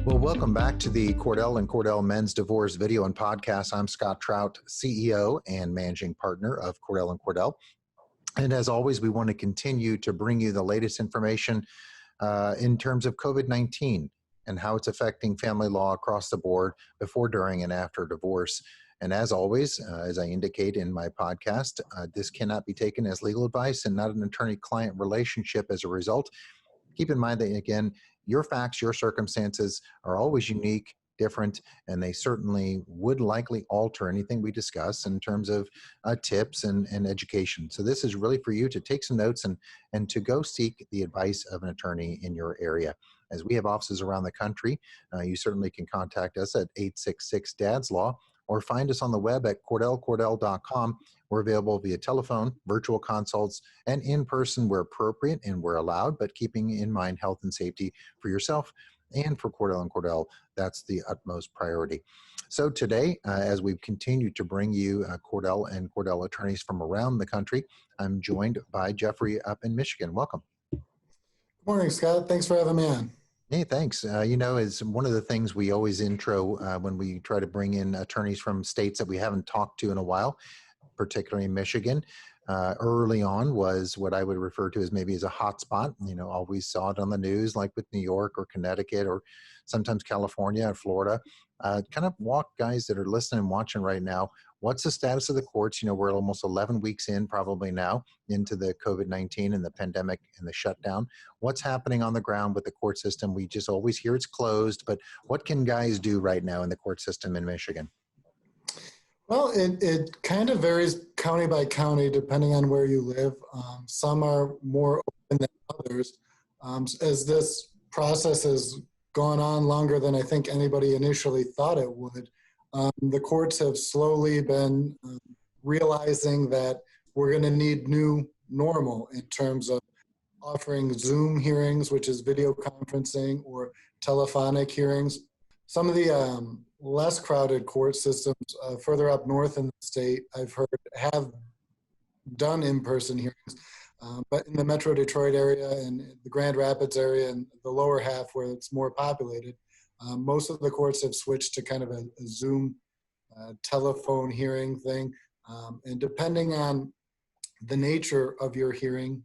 Well, welcome back to the Cordell and Cordell Men's Divorce video and podcast. I'm Scott Trout, CEO and managing partner of Cordell and Cordell. And as always, we want to continue to bring you the latest information in terms of COVID-19 and how it's affecting family law across the board before, during, and after divorce. And as always, as I indicate in my podcast, this cannot be taken as legal advice and not an attorney-client relationship as a result. Keep in mind that, again, your facts, your circumstances are always unique, different, and they certainly would likely alter anything we discuss in terms of tips and education. So this is really for you to take some notes and to go seek the advice of an attorney in your area. As we have offices around the country, you certainly can contact us at 866-DADS-LAW or find us on the web at cordellcordell.com. We're available via telephone, virtual consults, and in person where appropriate and where allowed, but keeping in mind health and safety for yourself and for Cordell and Cordell. That's the utmost priority. So today, as we continue to bring you Cordell and Cordell attorneys from around the country, I'm joined by Jeffrey up in Michigan. Welcome. Good morning, Scott. Thanks for having me on. Hey, thanks. Is one of the things we always intro when we try to bring in attorneys from states that we haven't talked to in a while, particularly in Michigan. Early on was what I would refer to as maybe as a hot spot. Always saw it on the news, like with New York or Connecticut or sometimes California or Florida. Kind of walk guys that are listening and watching right now. What's the status of the courts? We're almost 11 weeks in probably now into the COVID-19 and the pandemic and the shutdown. What's happening on the ground with the court system? We just always hear it's closed, but what can guys do right now in the court system in Michigan? Well, it kind of varies county by county depending on where you live. Some are more open than others. As this process has gone on longer than I think anybody initially thought it would, the courts have slowly been realizing that we're going to need new normal in terms of offering Zoom hearings, which is video conferencing, or telephonic hearings. Some of the less crowded court systems further up north in the state, I've heard, have done in-person hearings. But in the Metro Detroit area and the Grand Rapids area and the lower half where it's more populated, most of the courts have switched to kind of a Zoom telephone hearing thing. And depending on the nature of your hearing,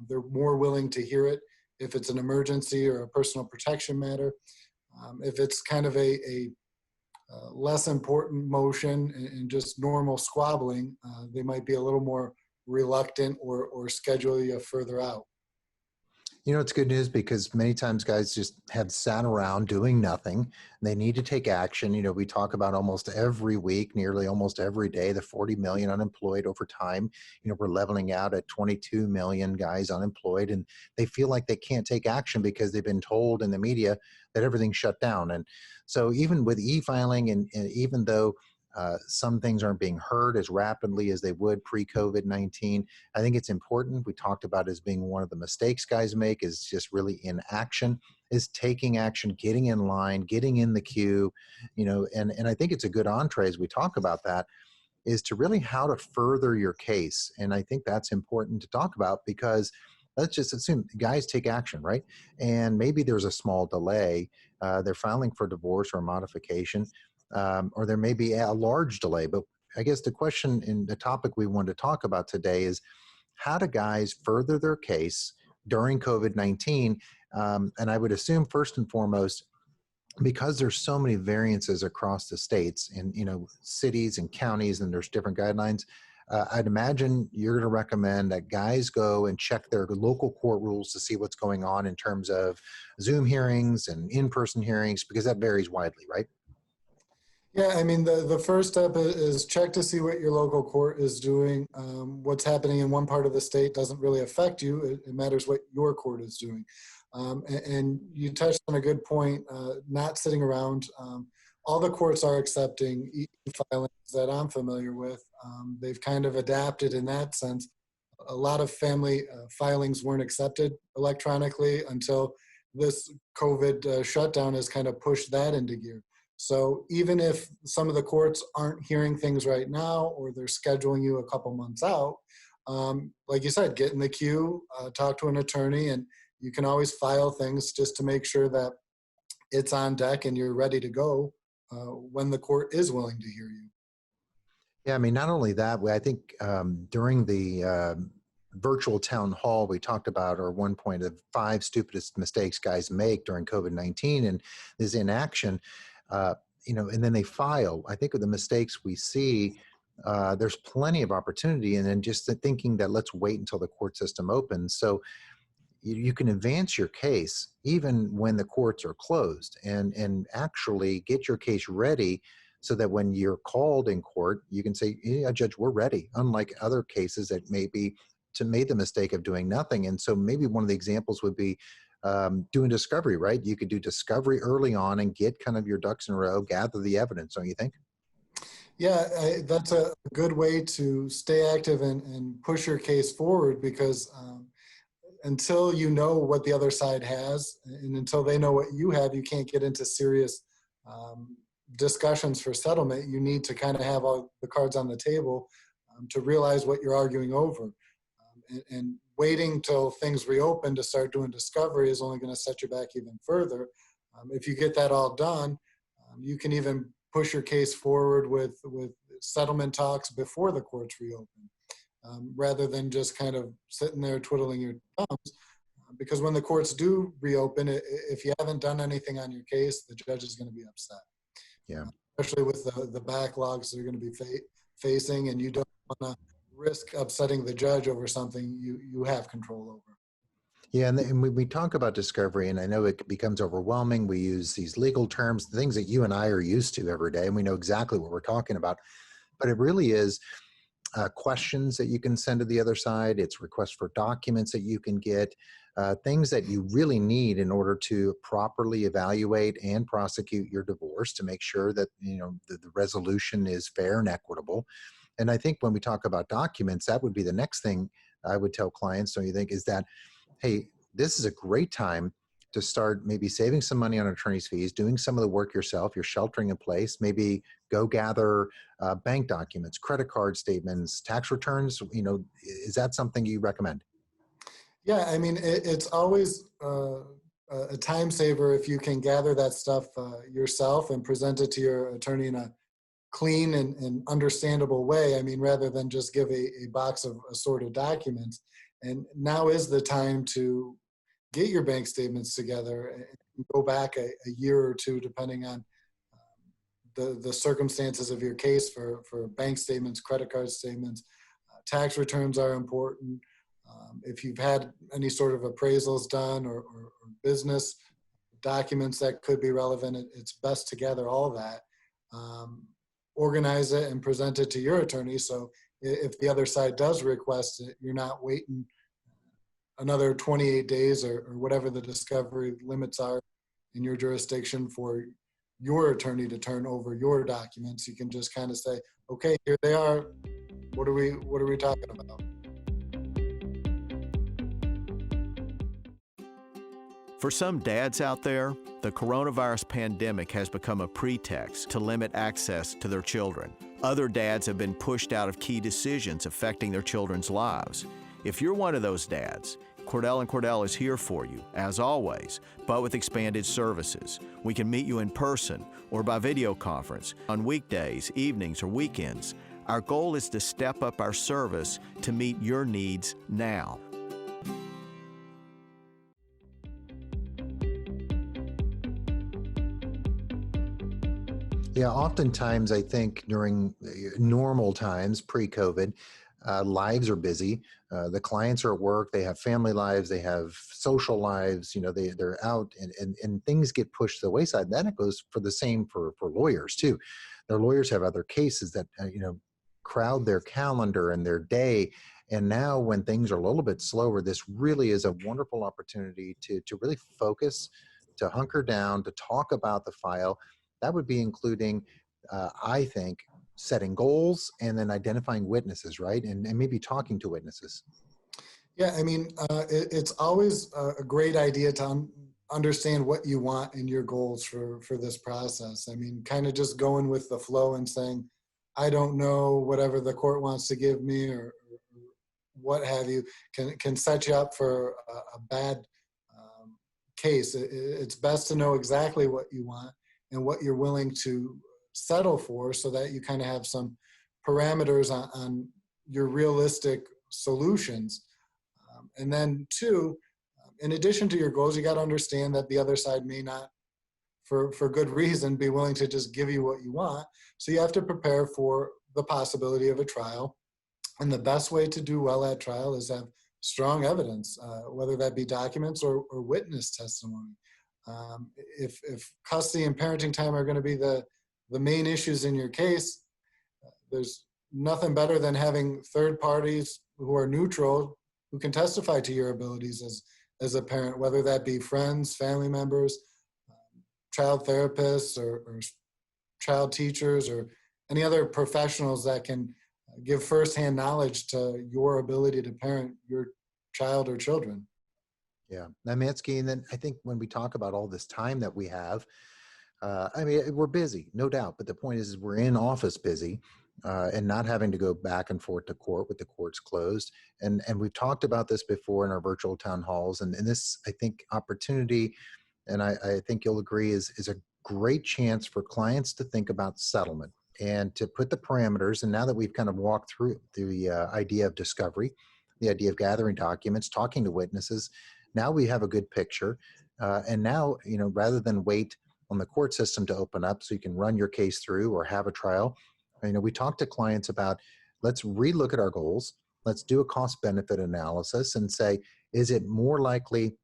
they're more willing to hear it if it's an emergency or a personal protection matter. If it's kind of a less important motion and just normal squabbling, they might be a little more reluctant or schedule you further out. It's good news because many times guys just have sat around doing nothing. They need to take action. We talk about almost every week, nearly almost every day, the 40 million unemployed over time. We're leveling out at 22 million guys unemployed, and they feel like they can't take action because they've been told in the media that everything's shut down. And so even with e-filing, and even though some things aren't being heard as rapidly as they would pre-COVID-19. I think it's important. We talked about as being one of the mistakes guys make is just really inaction, is taking action, getting in line, getting in the queue, and I think it's a good entree as we talk about that, is to really how to further your case. And I think that's important to talk about because let's just assume guys take action, right? And maybe there's a small delay. They're filing for divorce or modification. Or there may be a large delay. But I guess the question and the topic we want to talk about today is how do guys further their case during COVID-19? And I would assume first and foremost, because there's so many variances across the states and, cities and counties, and there's different guidelines, I'd imagine you're going to recommend that guys go and check their local court rules to see what's going on in terms of Zoom hearings and in-person hearings, because that varies widely, right? Yeah, I mean, the first step is check to see what your local court is doing. What's happening in one part of the state doesn't really affect you. It matters what your court is doing. And you touched on a good point, not sitting around. All the courts are accepting e-filings that I'm familiar with. They've kind of adapted in that sense. A lot of family filings weren't accepted electronically until this COVID shutdown has kind of pushed that into gear. So even if some of the courts aren't hearing things right now, or they're scheduling you a couple months out, like you said, get in the queue, talk to an attorney, and you can always file things just to make sure that it's on deck and you're ready to go when the court is willing to hear you. Yeah, I mean, not only that, I think during the virtual town hall, we talked about, or one point of 5 stupidest mistakes guys make during COVID-19, and is inaction, and then they file. I think of the mistakes we see, there's plenty of opportunity, and then just thinking that let's wait until the court system opens. So you can advance your case even when the courts are closed, and actually get your case ready so that when you're called in court, you can say, yeah, judge, we're ready. Unlike other cases that maybe made the mistake of doing nothing. And so maybe one of the examples would be doing discovery, right? You could do discovery early on and get kind of your ducks in a row, gather the evidence, don't you think? Yeah, that's a good way to stay active and push your case forward, because until you know what the other side has, and until they know what you have, you can't get into serious discussions for settlement. You need to kind of have all the cards on the table to realize what you're arguing over. And waiting till things reopen to start doing discovery is only going to set you back even further. If you get that all done, you can even push your case forward with settlement talks before the courts reopen, rather than just kind of sitting there twiddling your thumbs. Because when the courts do reopen, if you haven't done anything on your case, the judge is going to be upset. Yeah. Especially with the backlogs they're going to be facing, and you don't want to risk upsetting the judge over something you have control over. Yeah, and we talk about discovery, and I know it becomes overwhelming. We use these legal terms, things that you and I are used to every day, and we know exactly what we're talking about. But it really is questions that you can send to the other side. It's requests for documents that you can get, things that you really need in order to properly evaluate and prosecute your divorce to make sure that the resolution is fair and equitable. And I think when we talk about documents, that would be the next thing I would tell clients, don't you think, is that, hey, this is a great time to start maybe saving some money on attorney's fees, doing some of the work yourself, you're sheltering in place, maybe go gather bank documents, credit card statements, tax returns. Is that something you recommend? Yeah, I mean, it's always a time saver if you can gather that stuff yourself and present it to your attorney in a clean and understandable way. I mean, rather than just give a box of assorted documents. And now is the time to get your bank statements together and go back a year or two, depending on the circumstances of your case for bank statements, credit card statements. Tax returns are important. If you've had any sort of appraisals done or business documents that could be relevant, it's best to gather all that. Organize it and present it to your attorney, so if the other side does request it, you're not waiting another 28 days or whatever the discovery limits are in your jurisdiction for your attorney to turn over your documents. You can just kind of say, okay, here they are. What are we talking about? For some dads out there, the coronavirus pandemic has become a pretext to limit access to their children. Other dads have been pushed out of key decisions affecting their children's lives. If you're one of those dads, Cordell and Cordell is here for you, as always, but with expanded services. We can meet you in person or by video conference on weekdays, evenings, or weekends. Our goal is to step up our service to meet your needs now. Yeah, oftentimes I think during normal times, pre-COVID, lives are busy. The clients are at work, they have family lives, they have social lives, they're out and things get pushed to the wayside. Then it goes for the same for lawyers too. Their lawyers have other cases that, crowd their calendar and their day. And now when things are a little bit slower, this really is a wonderful opportunity to really focus, to hunker down, to talk about the file. That would be including, I think, setting goals and then identifying witnesses, right? And maybe talking to witnesses. Yeah, I mean, it's always a great idea to understand what you want and your goals for this process. I mean, kind of just going with the flow and saying, I don't know, whatever the court wants to give me or what have you, can set you up for a bad case. It's best to know exactly what you want and what you're willing to settle for, so that you kind of have some parameters on your realistic solutions. And then two, in addition to your goals, you got to understand that the other side may not, for good reason, be willing to just give you what you want. So you have to prepare for the possibility of a trial. And the best way to do well at trial is have strong evidence, whether that be documents or witness testimony. If custody and parenting time are going to be the main issues in your case, there's nothing better than having third parties who are neutral, who can testify to your abilities as a parent, whether that be friends, family members, child therapists, or child teachers, or any other professionals that can give firsthand knowledge to your ability to parent your child or children. Yeah, I mean, that's key. And then I think when we talk about all this time that we have, I mean, we're busy, no doubt. But the point is we're in office busy and not having to go back and forth to court with the courts closed. And we've talked about this before in our virtual town halls. And this, I think, opportunity, and I think you'll agree, is a great chance for clients to think about settlement and to put the parameters. And now that we've kind of walked through the idea of discovery, the idea of gathering documents, talking to witnesses, now we have a good picture. And now, rather than wait on the court system to open up so you can run your case through or have a trial, we talk to clients about, let's relook at our goals. Let's do a cost benefit analysis and say, is it more likely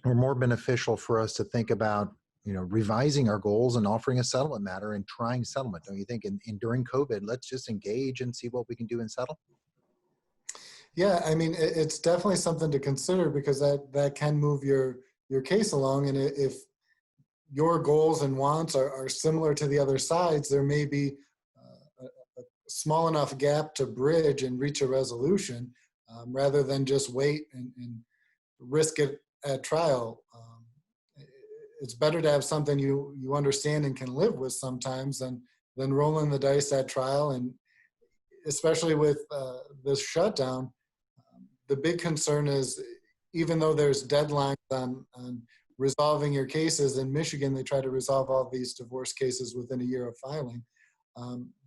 or more beneficial for us to think about, revising our goals and offering a settlement matter and trying settlement? Don't you think? And during COVID, let's just engage and see what we can do and settle. Yeah, I mean, it's definitely something to consider, because that can move your case along. And if your goals and wants are similar to the other side's, there may be a small enough gap to bridge and reach a resolution, rather than just wait and risk it at trial. It's better to have something you understand and can live with sometimes than rolling the dice at trial. And especially with this shutdown, the big concern is, even though there's deadlines on resolving your cases, in Michigan, they try to resolve all these divorce cases within a year of filing.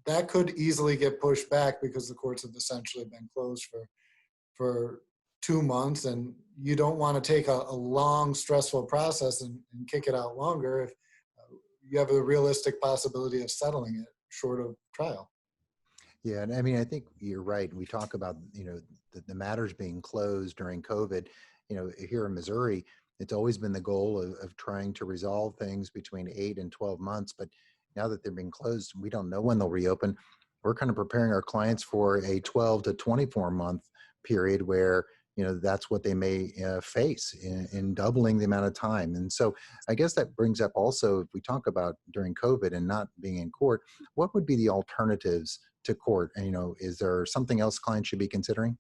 That could easily get pushed back because the courts have essentially been closed for 2 months, and you don't want to take a long, stressful process and kick it out longer if you have a realistic possibility of settling it short of trial. Yeah, and I mean, I think you're right. We talk about, the matters being closed during COVID. Here in Missouri, it's always been the goal of trying to resolve things between 8 and 12 months. But now that they're being closed, we don't know when they'll reopen. We're kind of preparing our clients for a 12 to 24 month period where, that's what they may face in doubling the amount of time. And so I guess that brings up also, if we talk about during COVID and not being in court, what would be the alternatives to court? And, is there something else clients should be considering?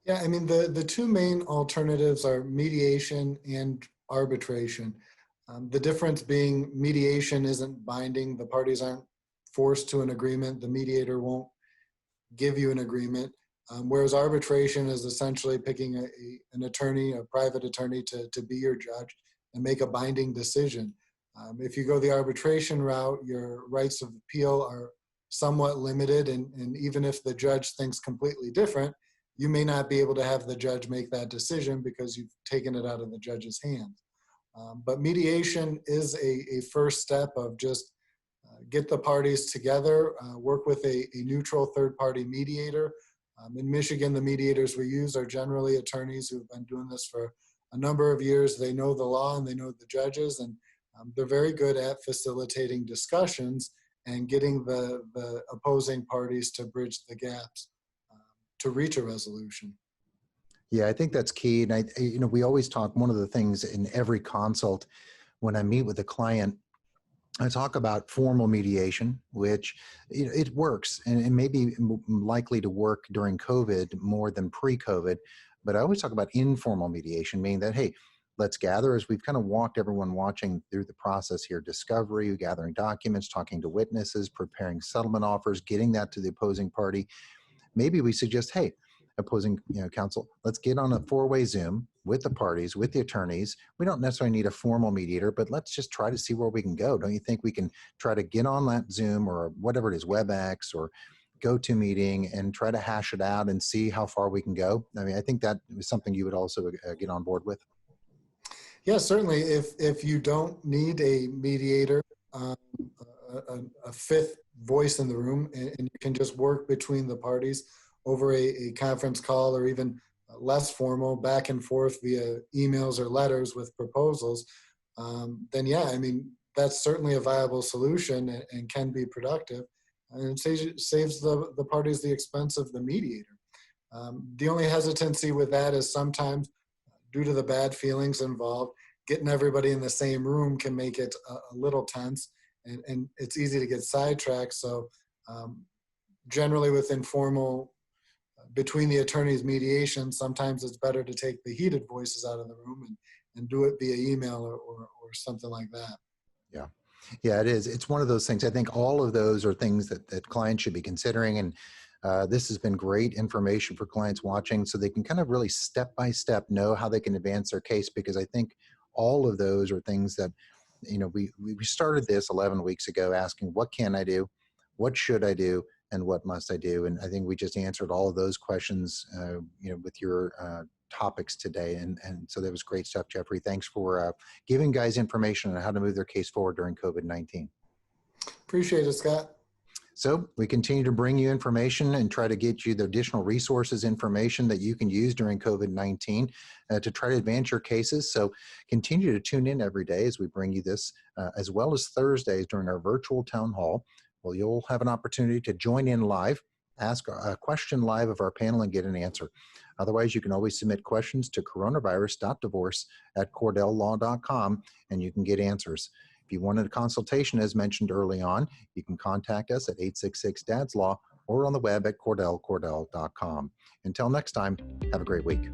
Yeah, I mean, the two main alternatives are mediation and arbitration. The difference being, mediation isn't binding. The parties aren't forced to an agreement. The mediator won't give you an agreement. Whereas arbitration is essentially picking an attorney, a private attorney, to be your judge and make a binding decision. If you go the arbitration route, your rights of appeal are somewhat limited, and even if the judge thinks completely different, you may not be able to have the judge make that decision because you've taken it out of the judge's hands. But mediation is a first step of just get the parties together, work with a neutral third-party mediator. In Michigan, the mediators we use are generally attorneys who've been doing this for a number of years. They know the law and they know the judges, and they're very good at facilitating discussions and getting the opposing parties to bridge the gaps to reach a resolution. Yeah, I think that's key. And we always talk, one of the things in every consult when I meet with a client, I talk about formal mediation, which it works and it may be likely to work during COVID more than pre-COVID. But I always talk about informal mediation, meaning that, hey, let's gather, as we've kind of walked everyone watching through the process here, discovery, gathering documents, talking to witnesses, preparing settlement offers, getting that to the opposing party. Maybe we suggest, hey, opposing counsel, let's get on a 4-way Zoom. with the parties, with the attorneys. We don't necessarily need a formal mediator, but let's just try to see where we can go. Don't you think we can try to get on that Zoom or whatever it is, WebEx or GoToMeeting, and try to hash it out and see how far we can go? I mean, I think that is something you would also get on board with. Yeah, certainly. If you don't need a mediator, a fifth voice in the room, and you can just work between the parties over a conference call, or even less formal, back and forth via emails or letters with proposals, then yeah, I mean, that's certainly a viable solution and can be productive. And it saves the parties the expense of the mediator. The only hesitancy with that is sometimes, due to the bad feelings involved, getting everybody in the same room can make it a little tense, and it's easy to get sidetracked. So generally with informal, between the attorneys mediation, sometimes it's better to take the heated voices out of the room and do it via email or something like that. Yeah. Yeah, it is. It's one of those things. I think all of those are things that clients should be considering. And this has been great information for clients watching, so they can kind of really step by step know how they can advance their case, because I think all of those are things that, you know, we started this 11 weeks ago asking, what can I do? What should I do? And what must I do? And I think we just answered all of those questions, you know, with your topics today. And so that was great stuff, Jeffrey. Thanks for giving guys information on how to move their case forward during COVID-19. Appreciate it, Scott. So we continue to bring you information and try to get you the additional resources, information that you can use during COVID-19 to try to advance your cases. So continue to tune in every day as we bring you this, as well as Thursdays during our virtual town hall. Well, you'll have an opportunity to join in live, ask a question live of our panel, and get an answer. Otherwise, you can always submit questions to coronavirus.divorce@cordelllaw.com, and you can get answers. If you wanted a consultation, as mentioned early on, you can contact us at 866-DADS-LAW or on the web at cordellcordell.com. Until next time, have a great week.